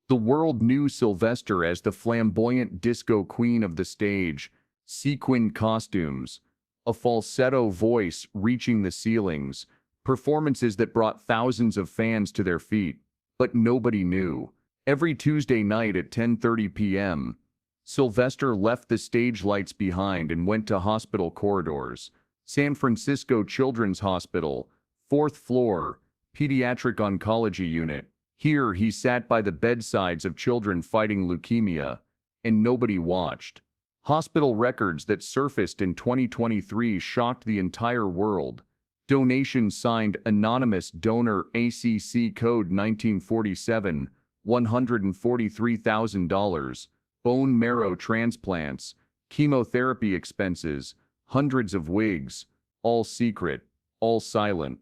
The world knew Sylvester as the flamboyant disco queen of the stage, sequin costumes, a falsetto voice reaching the ceilings, performances that brought thousands of fans to their feet. But nobody knew. Every Tuesday night at 10:30 p.m., Sylvester left the stage lights behind and went to hospital corridors. San Francisco Children's Hospital, 4th floor, Pediatric Oncology Unit. Here he sat by the bedsides of children fighting leukemia, and nobody watched. Hospital records that surfaced in 2023 shocked the entire world. Donation signed Anonymous Donor ACC Code 1947, $143,000, bone marrow transplants, chemotherapy expenses, hundreds of wigs, all secret, all silent.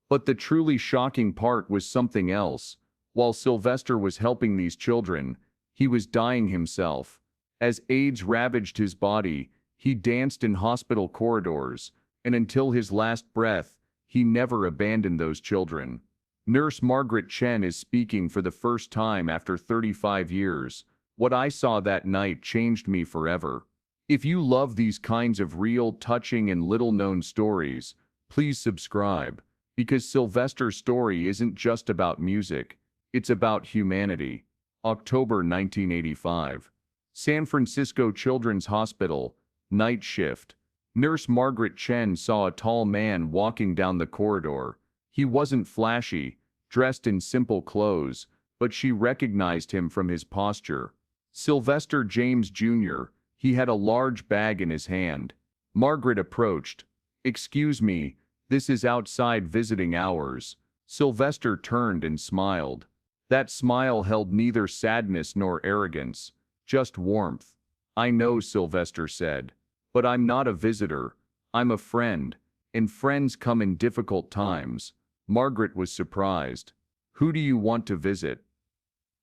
But the truly shocking part was something else. While Sylvester was helping these children, he was dying himself. As AIDS ravaged his body, he danced in hospital corridors, and until his last breath, he never abandoned those children. Nurse Margaret Chen is speaking for the first time after 35 years. What I saw that night changed me forever. If you love these kinds of real, touching, and little-known stories, please subscribe, because Sylvester's story isn't just about music. It's about humanity. October 1985. San Francisco Children's Hospital, night shift. Nurse Margaret Chen saw a tall man walking down the corridor. He wasn't flashy, dressed in simple clothes, but she recognized him from his posture. Sylvester James Jr., he had a large bag in his hand. Margaret approached. "Excuse me, this is outside visiting hours." Sylvester turned and smiled. That smile held neither sadness nor arrogance, just warmth. "I know," Sylvester said, "but I'm not a visitor. I'm a friend, and friends come in difficult times." Margaret was surprised. "Who do you want to visit?"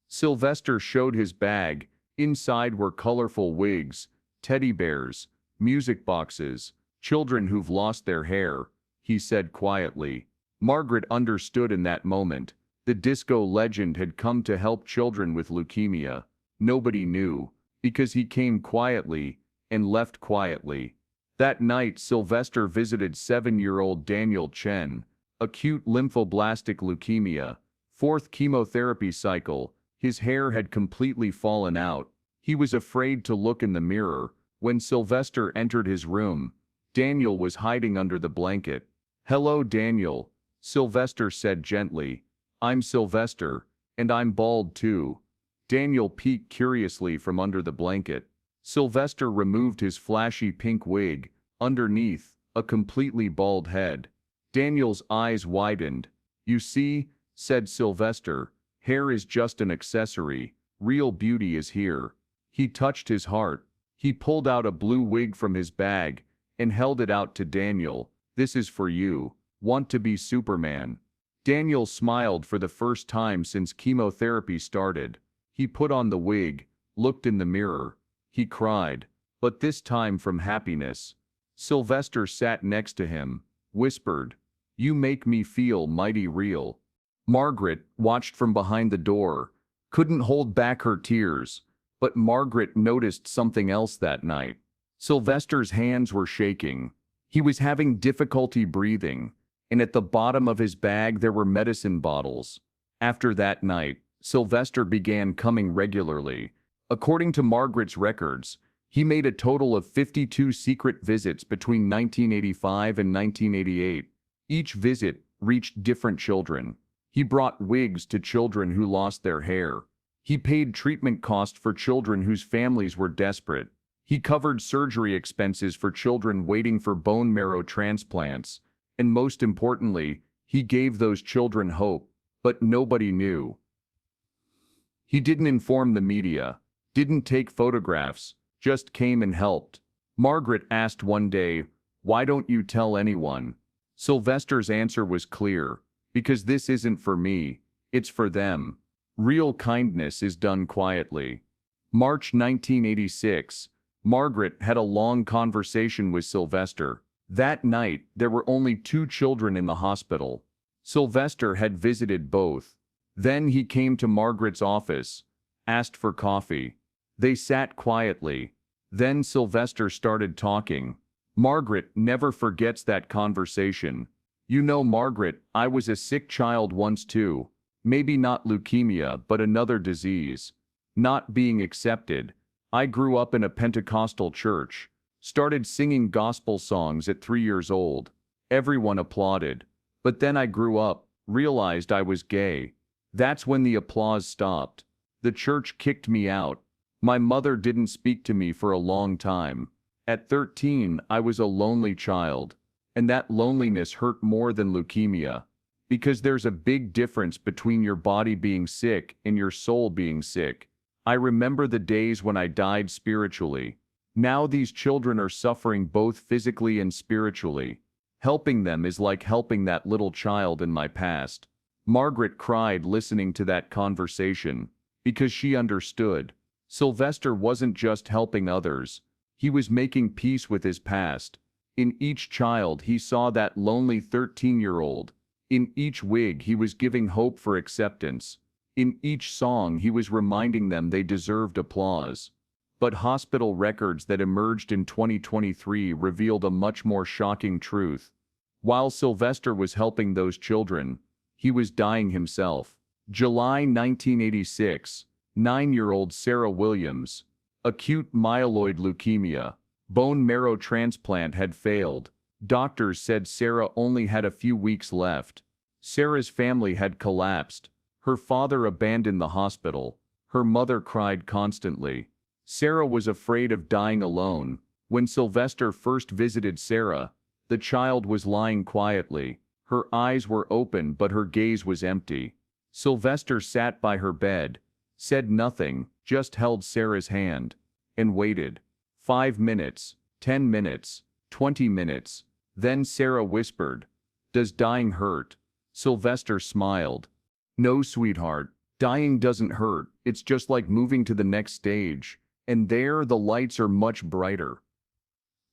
Sylvester showed his bag. Inside were colorful wigs, teddy bears, music boxes, children who've lost their hair. He said quietly. Margaret understood in that moment. The disco legend had come to help children with leukemia. Nobody knew, because he came quietly and left quietly. That night, Sylvester visited 7-year-old Daniel Chen, acute lymphoblastic leukemia, 4th chemotherapy cycle. His hair had completely fallen out. He was afraid to look in the mirror. When Sylvester entered his room, Daniel was hiding under the blanket. "Hello, Daniel," Sylvester said gently. "I'm Sylvester, and I'm bald too." Daniel peeked curiously from under the blanket. Sylvester removed his flashy pink wig. Underneath, a completely bald head. Daniel's eyes widened. "You see," said Sylvester, "hair is just an accessory. Real beauty is here." He touched his heart. He pulled out a blue wig from his bag and held it out to Daniel. "This is for you. Want to be Superman?" Daniel smiled for the first time since chemotherapy started. He put on the wig, looked in the mirror. He cried, but this time from happiness. Sylvester sat next to him, whispered, "You make me feel mighty real." Margaret watched from behind the door, couldn't hold back her tears. But Margaret noticed something else that night. Sylvester's hands were shaking. He was having difficulty breathing, and at the bottom of his bag there were medicine bottles. After that night, Sylvester began coming regularly. According to Margaret's records, he made a total of 52 secret visits between 1985 and 1988. Each visit reached different children. He brought wigs to children who lost their hair. He paid treatment costs for children whose families were desperate. He covered surgery expenses for children waiting for bone marrow transplants. And most importantly, he gave those children hope, but nobody knew. He didn't inform the media, didn't take photographs, just came and helped. Margaret asked one day, "Why don't you tell anyone?" Sylvester's answer was clear, "Because this isn't for me, it's for them." Real kindness is done quietly. March 1986, Margaret had a long conversation with Sylvester. That night, there were only 2 children in the hospital. Sylvester had visited both. Then he came to Margaret's office. asked for coffee. They sat quietly. Then Sylvester started talking. Margaret never forgets that conversation. You know, Margaret, I was a sick child once too. Maybe not leukemia, but another disease. Not being accepted. I grew up in a Pentecostal church. Started singing gospel songs at 3 years old. Everyone applauded. But then I grew up, realized I was gay. That's when the applause stopped. The church kicked me out. My mother didn't speak to me for a long time. At 13, I was a lonely child. And that loneliness hurt more than leukemia. Because there's a big difference between your body being sick and your soul being sick. I remember the days when I died spiritually. Now these children are suffering both physically and spiritually. Helping them is like helping that little child in my past. Margaret cried listening to that conversation, because she understood. Sylvester wasn't just helping others. He was making peace with his past. In each child he saw that lonely 13-year-old. In each wig he was giving hope for acceptance. In each song he was reminding them they deserved applause. But hospital records that emerged in 2023 revealed a much more shocking truth. While Sylvester was helping those children, he was dying himself. July 1986, 9-year-old Sarah Williams. Acute myeloid leukemia. Bone marrow transplant had failed. Doctors said Sarah only had a few weeks left. Sarah's family had collapsed. Her father abandoned the hospital. Her mother cried constantly. Sarah was afraid of dying alone. When Sylvester first visited Sarah, the child was lying quietly. Her eyes were open but her gaze was empty. Sylvester sat by her bed, said nothing, just held Sarah's hand, and waited. 5 minutes, 10 minutes, 20 minutes. Then Sarah whispered, "Does dying hurt?" Sylvester smiled. "No, sweetheart, dying doesn't hurt. It's just like moving to the next stage. And there the lights are much brighter."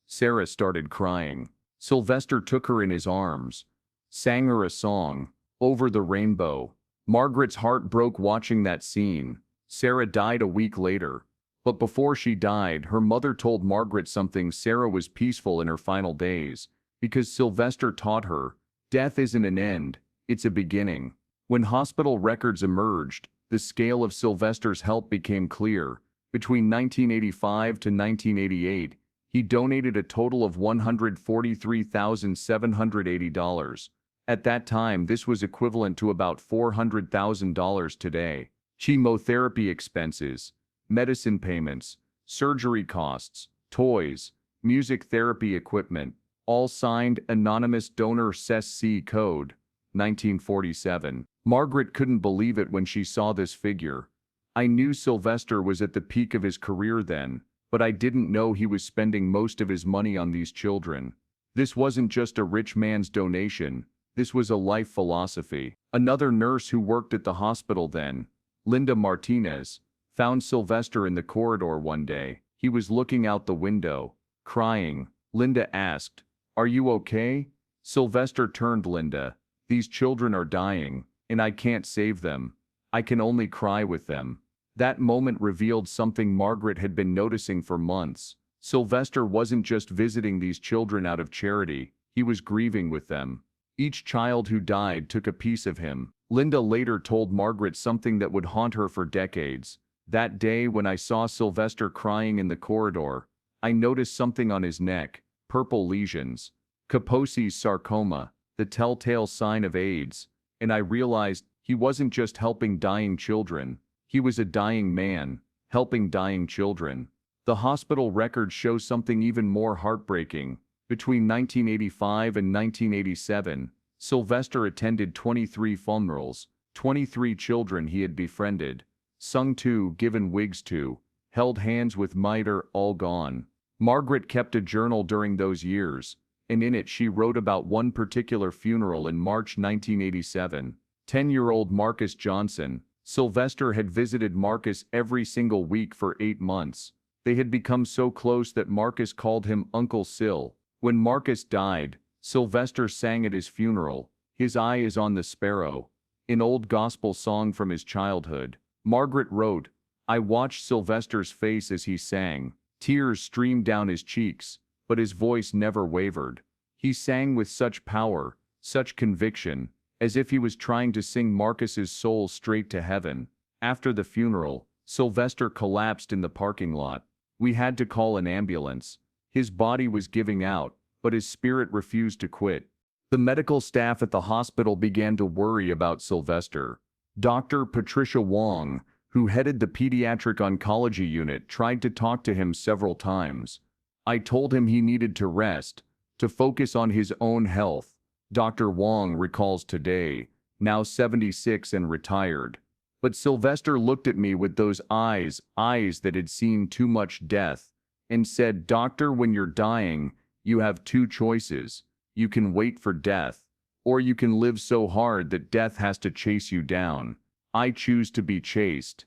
Sarah started crying. Sylvester took her in his arms, sang her a song, "Over the Rainbow." Margaret's heart broke watching that scene. Sarah died a week later. But before she died, her mother told Margaret something. Sarah was peaceful in her final days, because Sylvester taught her, death isn't an end, it's a beginning. When hospital records emerged, the scale of Sylvester's help became clear. Between 1985 to 1988, he donated a total of $143,780. At that time, this was equivalent to about $400,000 today. Chemotherapy expenses, medicine payments, surgery costs, toys, music therapy equipment, all signed Anonymous Donor SEC Code, 1947. Margaret couldn't believe it when she saw this figure. "I knew Sylvester was at the peak of his career then, but I didn't know he was spending most of his money on these children. This wasn't just a rich man's donation, this was a life philosophy." Another nurse who worked at the hospital then, Linda Martinez, found Sylvester in the corridor one day. He was looking out the window, crying. Linda asked, "Are you okay?" Sylvester turned. "Linda, these children are dying, and I can't save them. I can only cry with them." That moment revealed something Margaret had been noticing for months. Sylvester wasn't just visiting these children out of charity, he was grieving with them. Each child who died took a piece of him. Linda later told Margaret something that would haunt her for decades. "That day when I saw Sylvester crying in the corridor, I noticed something on his neck, purple lesions. Kaposi's sarcoma, the telltale sign of AIDS. And I realized he wasn't just helping dying children, he was a dying man, helping dying children." The hospital records show something even more heartbreaking. Between 1985 and 1987, Sylvester attended 23 funerals, 23 children he had befriended, sung to, given wigs to, held hands with, miter, all gone. Margaret kept a journal during those years, and in it she wrote about one particular funeral in March 1987. 10-year-old Marcus Johnson. Sylvester had visited Marcus every single week for 8 months. They had become so close that Marcus called him Uncle Sil. When Marcus died, Sylvester sang at his funeral, "His eye is on the sparrow," an old gospel song from his childhood. Margaret wrote, I watched Sylvester's face as he sang. Tears streamed down his cheeks, but his voice never wavered. He sang with such power, such conviction, as if he was trying to sing Marcus's soul straight to heaven. After the funeral, Sylvester collapsed in the parking lot. We had to call an ambulance. His body was giving out, but his spirit refused to quit. The medical staff at the hospital began to worry about Sylvester. Dr. Patricia Wong, who headed the pediatric oncology unit, tried to talk to him several times. I told him he needed to rest, to focus on his own health. Dr. Wong recalls today, now 76 and retired. But Sylvester looked at me with those eyes that had seen too much death, and said, "Doctor, when you're dying, you have two choices. You can wait for death, or you can live so hard that death has to chase you down. I choose to be chased."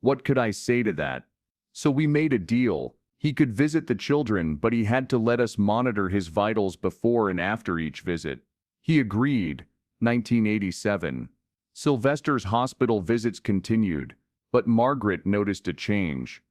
What could I say to that? So we made a deal. He could visit the children, but he had to let us monitor his vitals before and after each visit. He agreed. 1987. Sylvester's hospital visits continued, but Margaret noticed a change.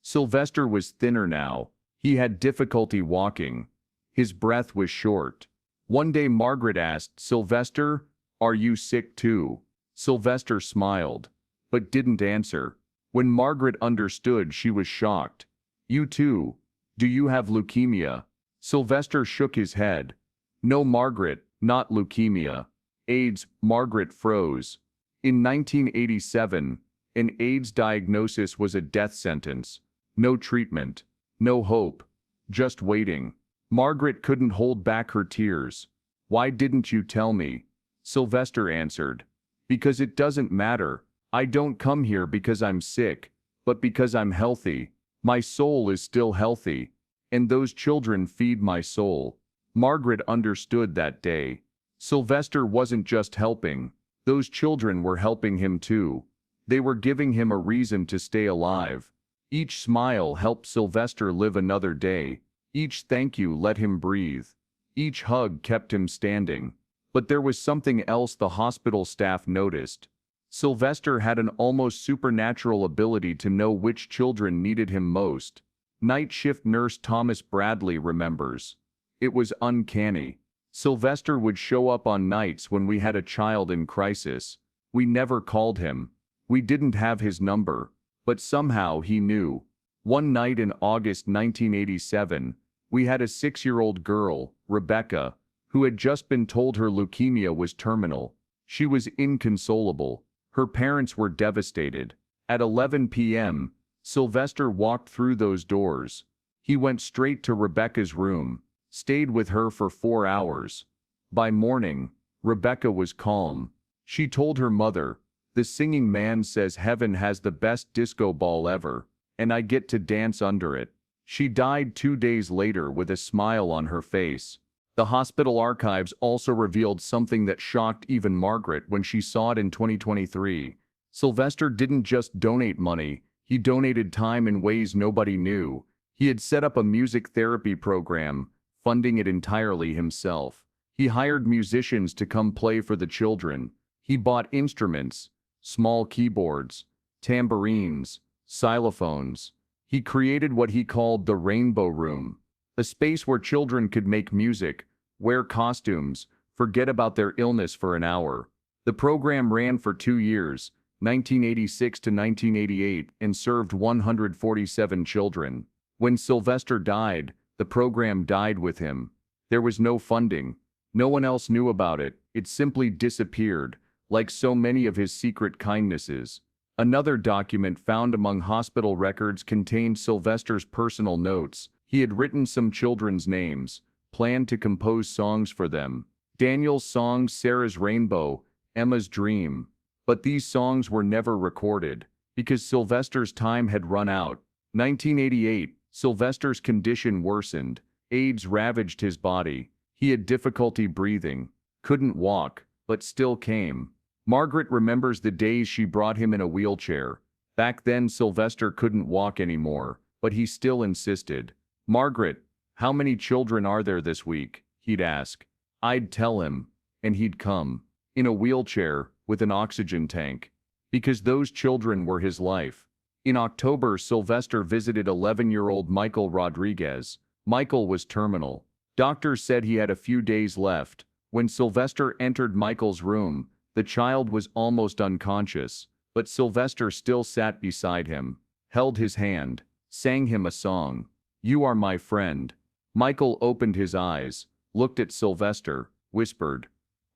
Sylvester was thinner now. He had difficulty walking. His breath was short. One day Margaret asked, "Sylvester, are you sick too?" Sylvester smiled, but didn't answer. When Margaret understood, she was shocked. "You too? Do you have leukemia?" Sylvester shook his head. "No, Margaret, not leukemia. AIDS." Margaret froze. In 1987, an AIDS diagnosis was a death sentence. No treatment, no hope, just waiting. Margaret couldn't hold back her tears. "Why didn't you tell me?" Sylvester answered. "Because it doesn't matter. I don't come here because I'm sick, but because I'm healthy. My soul is still healthy, and those children feed my soul." Margaret understood that day. Sylvester wasn't just helping. Those children were helping him too. They were giving him a reason to stay alive. Each smile helped Sylvester live another day. Each thank you let him breathe. Each hug kept him standing. But there was something else the hospital staff noticed. Sylvester had an almost supernatural ability to know which children needed him most. Night shift nurse Thomas Bradley remembers. It was uncanny. Sylvester would show up on nights when we had a child in crisis. We never called him. We didn't have his number, but somehow he knew. One night in August 1987, we had a 6-year-old girl, Rebecca, who had just been told her leukemia was terminal. She was inconsolable. Her parents were devastated. At 11 p.m., Sylvester walked through those doors. He went straight to Rebecca's room, stayed with her for 4 hours. By morning, Rebecca was calm. She told her mother, "The singing man says heaven has the best disco ball ever, and I get to dance under it." She died 2 days later with a smile on her face. The hospital archives also revealed something that shocked even Margaret when she saw it in 2023. Sylvester didn't just donate money, he donated time in ways nobody knew. He had set up a music therapy program, funding it entirely himself. He hired musicians to come play for the children. He bought instruments, small keyboards, tambourines, xylophones. He created what he called the Rainbow Room, a space where children could make music, wear costumes, forget about their illness for an hour. The program ran for 2 years, 1986 to 1988, and served 147 children. When Sylvester died, the program died with him. There was no funding. No one else knew about it. It simply disappeared, like so many of his secret kindnesses. Another document found among hospital records contained Sylvester's personal notes. He had written some children's names, planned to compose songs for them. Daniel's songs, Sarah's Rainbow, Emma's Dream. But these songs were never recorded, because Sylvester's time had run out. 1988, Sylvester's condition worsened. AIDS ravaged his body. He had difficulty breathing, couldn't walk, but still came. Margaret remembers the days she brought him in a wheelchair. Back then Sylvester couldn't walk anymore, but he still insisted. "Margaret, how many children are there this week?" he'd ask. I'd tell him, and he'd come, in a wheelchair, with an oxygen tank. Because those children were his life. In October, Sylvester visited 11-year-old Michael Rodriguez. Michael was terminal. Doctors said he had a few days left. When Sylvester entered Michael's room, the child was almost unconscious, but Sylvester still sat beside him, held his hand, sang him a song. "You are my friend." Michael opened his eyes, looked at Sylvester, whispered,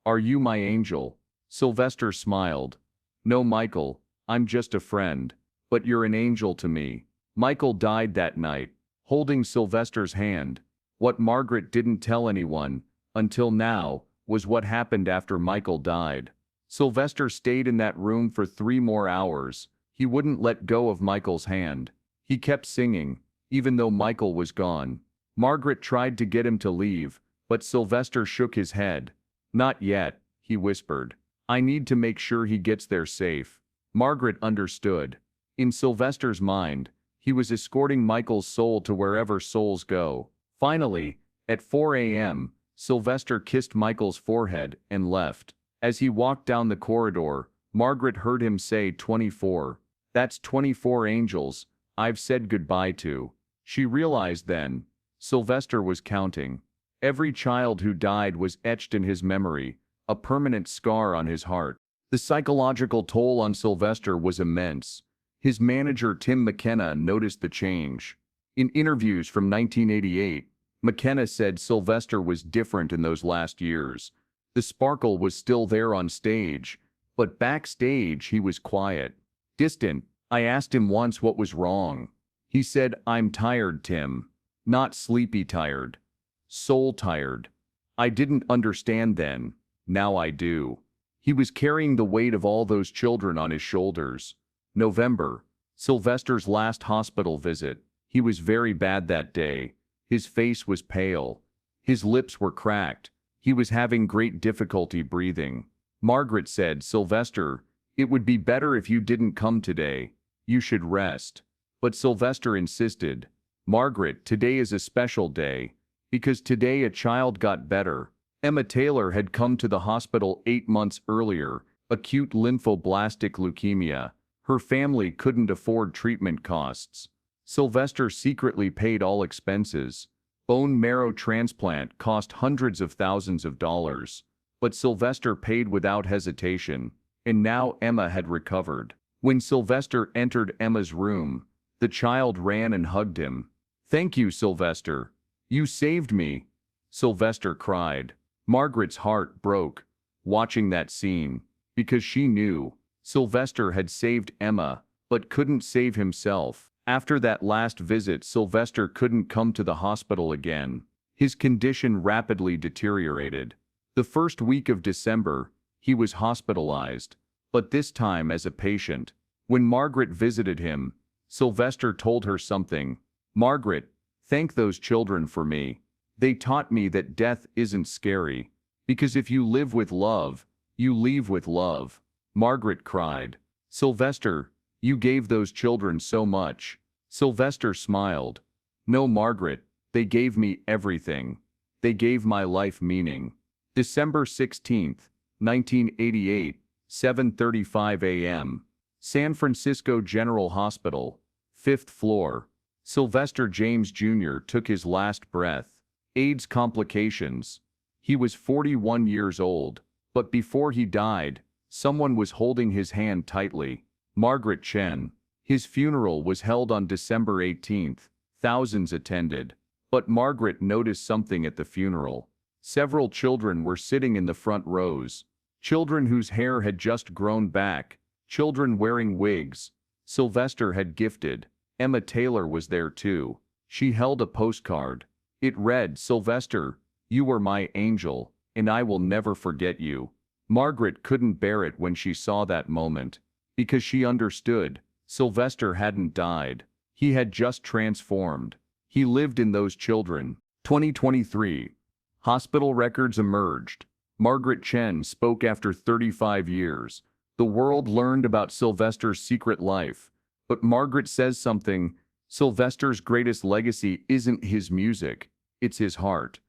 "Are you my angel?" Sylvester smiled. "No, Michael, I'm just a friend, but you're an angel to me." Michael died that night, holding Sylvester's hand. What Margaret didn't tell anyone, until now, was what happened after Michael died. Sylvester stayed in that room for 3 more hours. He wouldn't let go of Michael's hand. He kept singing, even though Michael was gone. Margaret tried to get him to leave, but Sylvester shook his head. "Not yet," he whispered. "I need to make sure he gets there safe." Margaret understood. In Sylvester's mind, he was escorting Michael's soul to wherever souls go. Finally, at 4 a.m., Sylvester kissed Michael's forehead and left. As he walked down the corridor, Margaret heard him say 24. "That's 24 angels I've said goodbye to." She realized then, Sylvester was counting. Every child who died was etched in his memory, a permanent scar on his heart. The psychological toll on Sylvester was immense. His manager Tim McKenna noticed the change. In interviews from 1988, McKenna said Sylvester was different in those last years. The sparkle was still there on stage, but backstage he was quiet, distant. I asked him once what was wrong. He said, "I'm tired, Tim. Not sleepy tired. Soul tired." I didn't understand then. Now I do. He was carrying the weight of all those children on his shoulders. November, Sylvester's last hospital visit. He was very bad that day. His face was pale. His lips were cracked. He was having great difficulty breathing. Margaret said, "Sylvester, it would be better if you didn't come today. You should rest." But Sylvester insisted, "Margaret, today is a special day, because today a child got better." Emma Taylor had come to the hospital 8 months earlier, acute lymphoblastic leukemia. Her family couldn't afford treatment costs. Sylvester secretly paid all expenses. Bone marrow transplant cost hundreds of thousands of dollars. But Sylvester paid without hesitation, and now Emma had recovered. When Sylvester entered Emma's room, the child ran and hugged him. "Thank you, Sylvester. You saved me," Sylvester cried. Margaret's heart broke, watching that scene, because she knew Sylvester had saved Emma, but couldn't save himself. After that last visit, Sylvester couldn't come to the hospital again. His condition rapidly deteriorated. The first week of December, he was hospitalized, but this time as a patient. When Margaret visited him, Sylvester told her something. "Margaret, thank those children for me. They taught me that death isn't scary, because if you live with love, you leave with love." Margaret cried. "Sylvester, you gave those children so much." Sylvester smiled. "No, Margaret, they gave me everything. They gave my life meaning." December 16th, 1988, 7:35 a.m. San Francisco General Hospital, 5th floor. Sylvester James Jr. took his last breath. AIDS complications. He was 41 years old, but before he died, someone was holding his hand tightly. Margaret Chen. His funeral was held on December 18th. Thousands attended. But Margaret noticed something at the funeral. Several children were sitting in the front rows. Children whose hair had just grown back. Children wearing wigs. Sylvester had gifted. Emma Taylor was there too. She held a postcard. It read, "Sylvester, you were my angel, and I will never forget you." Margaret couldn't bear it when she saw that moment, because she understood. Sylvester hadn't died. He had just transformed. He lived in those children. 2023. Hospital records emerged. Margaret Chen spoke after 35 years. The world learned about Sylvester's secret life. But Margaret says something. Sylvester's greatest legacy isn't his music, it's his heart.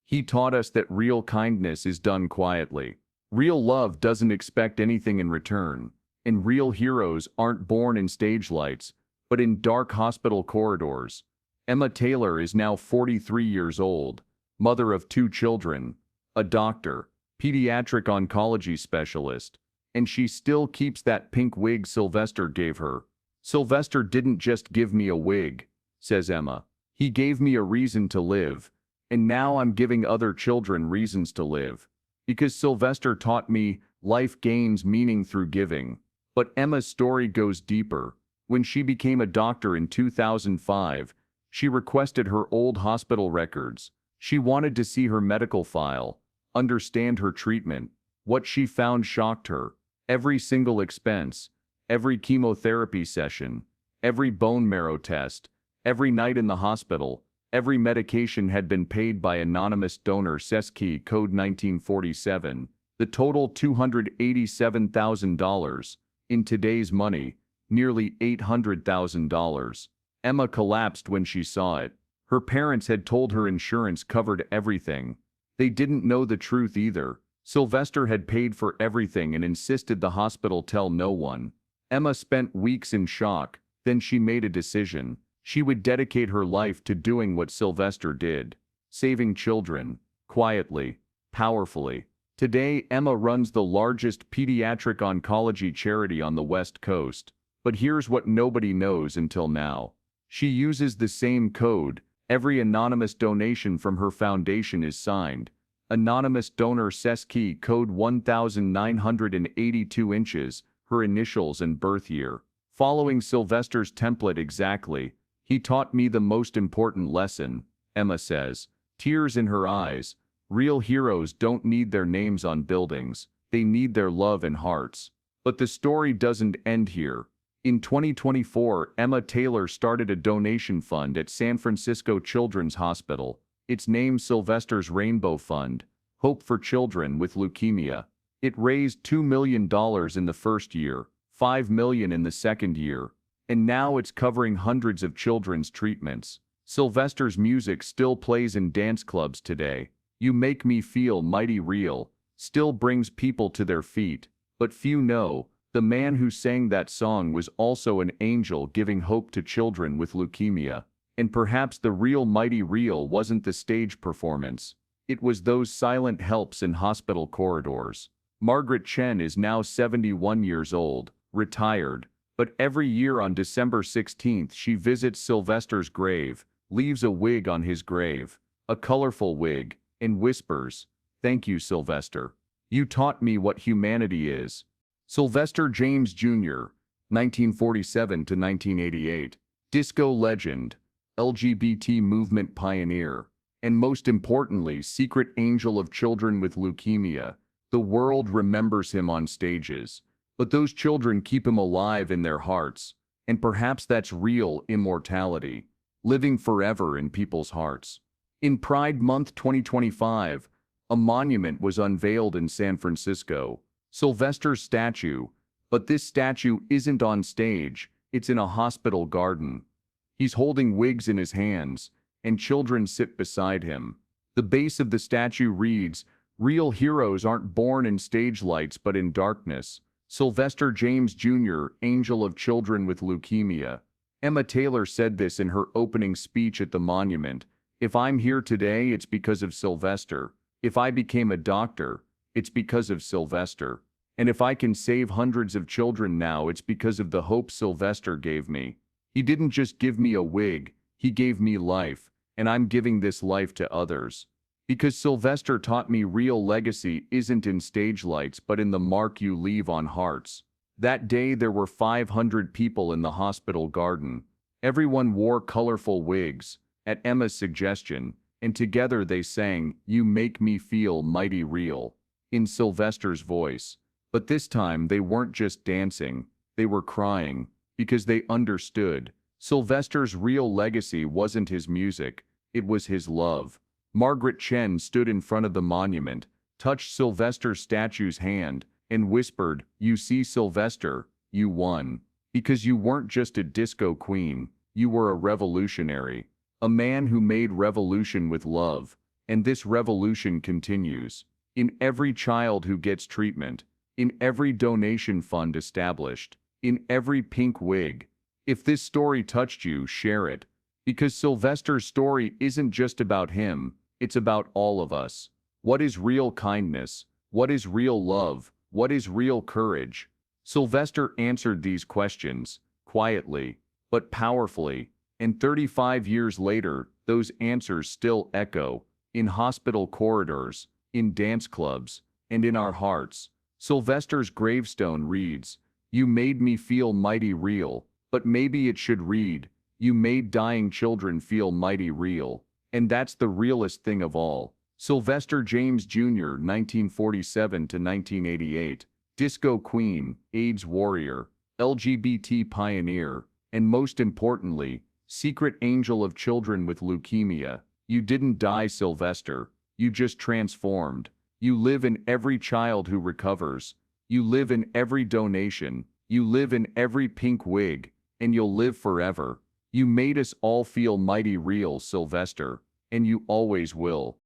He taught us that real kindness is done quietly. Real love doesn't expect anything in return. And real heroes aren't born in stage lights, but in dark hospital corridors. Emma Taylor is now 43 years old, mother of 2 children, a doctor, pediatric oncology specialist, and she still keeps that pink wig Sylvester gave her. "Sylvester didn't just give me a wig," says Emma. "He gave me a reason to live, and now I'm giving other children reasons to live. Because Sylvester taught me life gains meaning through giving." But Emma's story goes deeper. When she became a doctor in 2005, she requested her old hospital records. She wanted to see her medical file, understand her treatment. What she found shocked her. Every single expense, every chemotherapy session, every bone marrow test, every night in the hospital, every medication had been paid by anonymous donor Seski code 1947, the total $287,000. In today's money, nearly $800,000. Emma collapsed when she saw it. Her parents had told her insurance covered everything. They didn't know the truth either. Sylvester had paid for everything and insisted the hospital tell no one. Emma spent weeks in shock, then she made a decision. She would dedicate her life to doing what Sylvester did, saving children, quietly, powerfully. Today, Emma runs the largest pediatric oncology charity on the West Coast. But here's what nobody knows until now. She uses the same code. Every anonymous donation from her foundation is signed. Anonymous donor Seski code 1982 inches, her initials and birth year. Following Sylvester's template exactly, he taught me the most important lesson, Emma says, tears in her eyes. Real heroes don't need their names on buildings, they need their love and hearts. But the story doesn't end here. In 2024, Emma Taylor started a donation fund at San Francisco Children's Hospital. It's named Sylvester's Rainbow Fund, Hope for Children with Leukemia. It raised $2 million in the first year, $5 million in the second year, and now it's covering hundreds of children's treatments. Sylvester's music still plays in dance clubs today. "You Make Me Feel Mighty Real" still brings people to their feet, but few know, the man who sang that song was also an angel giving hope to children with leukemia. And perhaps the real Mighty Real wasn't the stage performance. It was those silent helps in hospital corridors. Margaret Chen is now 71 years old, retired, but every year on December 16th she visits Sylvester's grave, leaves a wig on his grave, a colorful wig, and whispers, "Thank you, Sylvester. You taught me what humanity is." Sylvester James Jr., 1947 to 1988, disco legend, LGBT movement pioneer, and most importantly, secret angel of children with leukemia. The world remembers him on stages, but those children keep him alive in their hearts, and perhaps that's real immortality, living forever in people's hearts. In Pride Month 2025, a monument was unveiled in San Francisco, Sylvester's statue, but this statue isn't on stage, it's in a hospital garden. He's holding wigs in his hands, and children sit beside him. The base of the statue reads, "Real heroes aren't born in stage lights but in darkness. Sylvester James Jr., Angel of Children with Leukemia." Emma Taylor said this in her opening speech at the monument. "If I'm here today, it's because of Sylvester. If I became a doctor, it's because of Sylvester. And if I can save hundreds of children now, it's because of the hope Sylvester gave me. He didn't just give me a wig, he gave me life, and I'm giving this life to others. Because Sylvester taught me real legacy isn't in stage lights but in the mark you leave on hearts." That day there were 500 people in the hospital garden. Everyone wore colorful wigs, at Emma's suggestion, and together they sang, "You Make Me Feel Mighty Real," in Sylvester's voice. But this time they weren't just dancing, they were crying, because they understood. Sylvester's real legacy wasn't his music, it was his love. Margaret Chen stood in front of the monument, touched Sylvester's statue's hand, and whispered, "You see, Sylvester, you won. Because you weren't just a disco queen, you were a revolutionary. A man who made revolution with love, and this revolution continues. In every child who gets treatment, in every donation fund established, in every pink wig. If this story touched you, share it. Because Sylvester's story isn't just about him, it's about all of us. What is real kindness? What is real love? What is real courage? Sylvester answered these questions, quietly, but powerfully, and 35 years later, those answers still echo, in hospital corridors, in dance clubs, and in our hearts. Sylvester's gravestone reads, "You made me feel mighty real," but maybe it should read, "You made dying children feel mighty real." And that's the realest thing of all. Sylvester James Jr., 1947 to 1988, disco queen, AIDS warrior, LGBT pioneer, and most importantly, secret angel of children with leukemia. You didn't die, Sylvester. You just transformed. You live in every child who recovers. You live in every donation. You live in every pink wig. And you'll live forever. You made us all feel mighty real, Sylvester. And you always will.